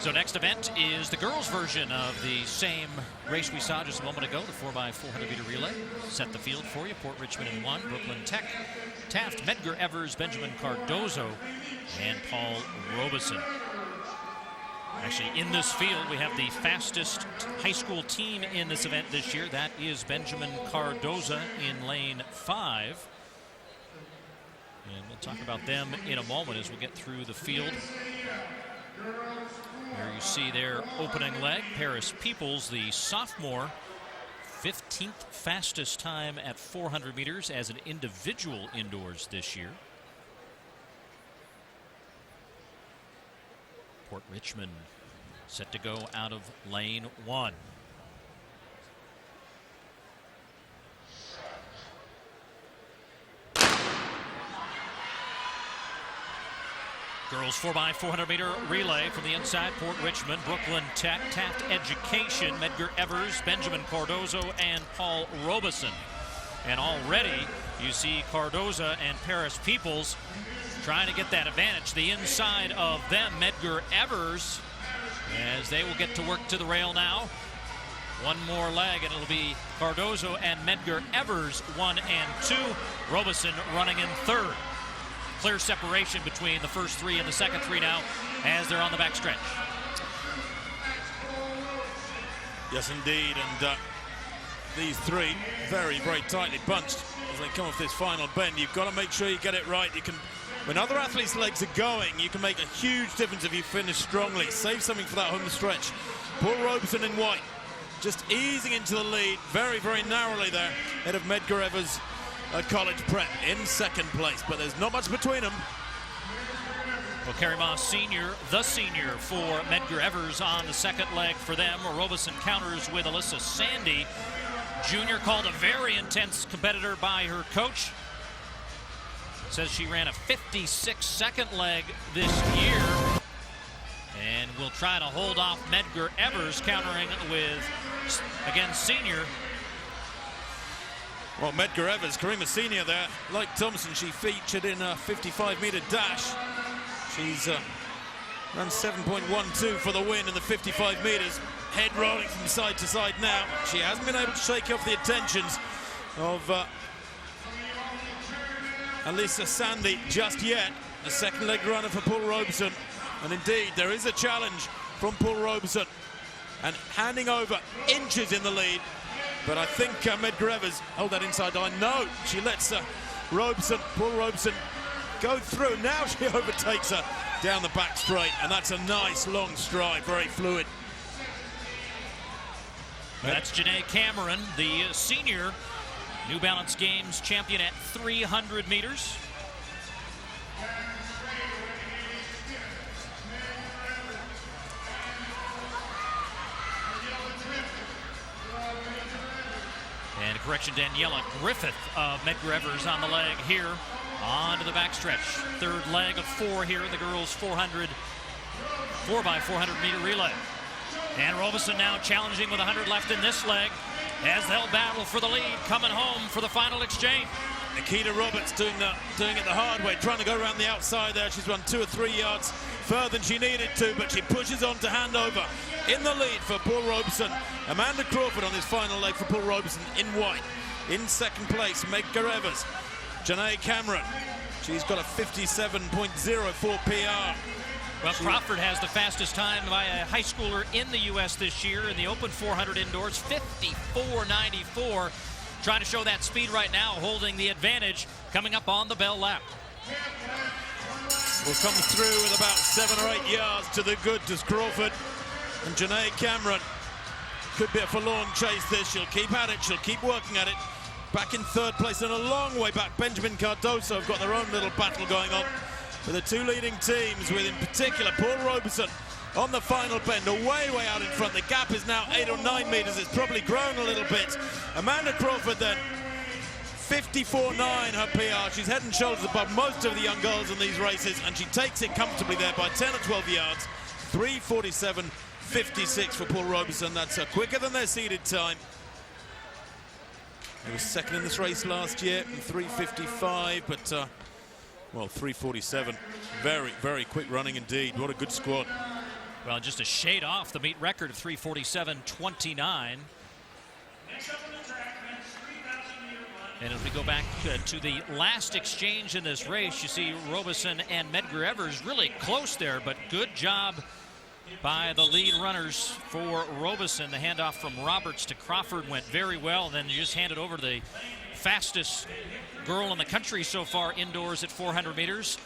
So next event is the girls' version of the same race we saw just a moment ago, the 4x400 meter relay. Set the field for you. Port Richmond in 1, Brooklyn Tech, Taft, Medgar Evers, Benjamin Cardozo, and Paul Robeson. Actually, in this field, we have the fastest high school team in this event this year. That is Benjamin Cardozo in lane 5. And we'll talk about them in a moment as we get through the field. There you see their opening leg. Paris Peoples, the sophomore, 15th fastest time at 400 meters as an individual indoors this year. Port Richmond set to go out of lane 1. Girls 4x400 meter relay from the inside. Port Richmond, Brooklyn Tech, Taft Education, Medgar Evers, Benjamin Cardozo, and Paul Robeson. And already you see Cardozo and Paris Peoples trying to get that advantage. The inside of them, Medgar Evers, as they will get to work to the rail now. One more leg, and it'll be Cardozo and Medgar Evers 1 and 2. Robeson running in 3rd. Clear separation between the first 3 and the second 3 now as they're on the back stretch. Yes, indeed, and these 3 very, very tightly bunched as they come off this final bend. You've got to make sure you get it right. You can, when other athletes' legs are going, you can make a huge difference if you finish strongly. Save something for that home stretch. Paul Robeson in white, just easing into the lead, very, very narrowly there, ahead of Medgar Evers. College Prep in 2nd place, but there's not much between them. Well, Kerry Moss Sr., the senior for Medgar Evers on the second leg for them. Robeson counters with Alyssa Sandy. Junior called a very intense competitor by her coach. Says she ran a 56-second leg this year. And will try to hold off Medgar Evers, countering with, again, senior. Well, Medgar Evers, Karima Senior there, like Thompson, she featured in a 55-meter dash. She's ran 7.12 for the win in the 55 meters. Head rolling from side to side now. She hasn't been able to shake off the attentions of Alyssa Sandy just yet. A second leg runner for Paul Robeson. And indeed, there is a challenge from Paul Robeson. And handing over inches in the lead. But I think Medgar Evers, hold that inside line. No, she lets Paul Robeson go through. Now she overtakes her down the back straight, and that's a nice long stride, very fluid. That's Janae Cameron, the senior New Balance Games champion at 300 meters. And correction, Daniela Griffith of Medgar Evers on the leg here onto the backstretch. 3rd leg of 4 here in the girls 4x400 meter relay. And Robeson now challenging with 100 left in this leg as they'll battle for the lead, coming home for the final exchange. Nikita Roberts doing it the hard way, trying to go around the outside there. She's run 2 or 3 yards further than she needed to, but she pushes on to hand over. In the lead for Paul Robeson. Amanda Crawford on this final leg for Paul Robeson in white. In 2nd place, Medgar Evers. Janae Cameron. She's got a 57.04 PR. Well, Crawford has the fastest time by a high schooler in the U.S. this year in the Open 400 indoors, 54.94. Trying to show that speed right now, holding the advantage coming up on the bell lap. Will come through with about 7 or 8 yards to the good to Crawford. And Janae Cameron could be a forlorn chase this. She'll keep at it, she'll keep working at it. Back in 3rd place and a long way back. Benjamin Cardozo have got their own little battle going on with the 2 leading teams, with in particular Paul Robeson on the final bend, way out in front. The gap is now 8 or 9 meters. It's probably grown a little bit. Amanda Crawford then, 54.9 her PR. She's head and shoulders above most of the young girls in these races, and she takes it comfortably there by 10 or 12 yards. 3:47.56 for Paul Robeson. That's quicker than their seeded time. He was 2nd in this race last year in 3:55, but well, 3:47. Very, very quick running indeed. What a good squad. Well, just a shade off the meet record of 3:47.29. And as we go back to the last exchange in this race, you see Robeson and Medgar Evers really close there, but good job by the lead runners for Robeson. The handoff from Roberts to Crawford went very well, and then you just hand it over to the fastest girl in the country so far indoors at 400 meters,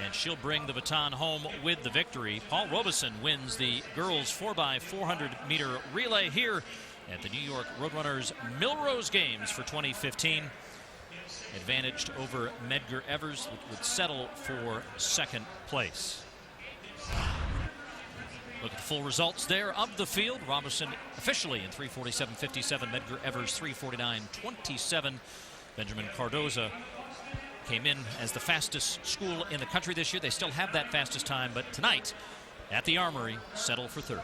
and she'll bring the baton home with the victory. Paul Robeson wins the girls 4x400m relay here at the New York Roadrunners Millrose Games for 2015. Advantaged over Medgar Evers, would settle for second place. Look at the full results there of the field. Robeson officially in 3:47.57. Medgar Evers 3:49.27. Benjamin Cardoza came in as the fastest school in the country this year. They still have that fastest time, but tonight at the Armory, settle for third.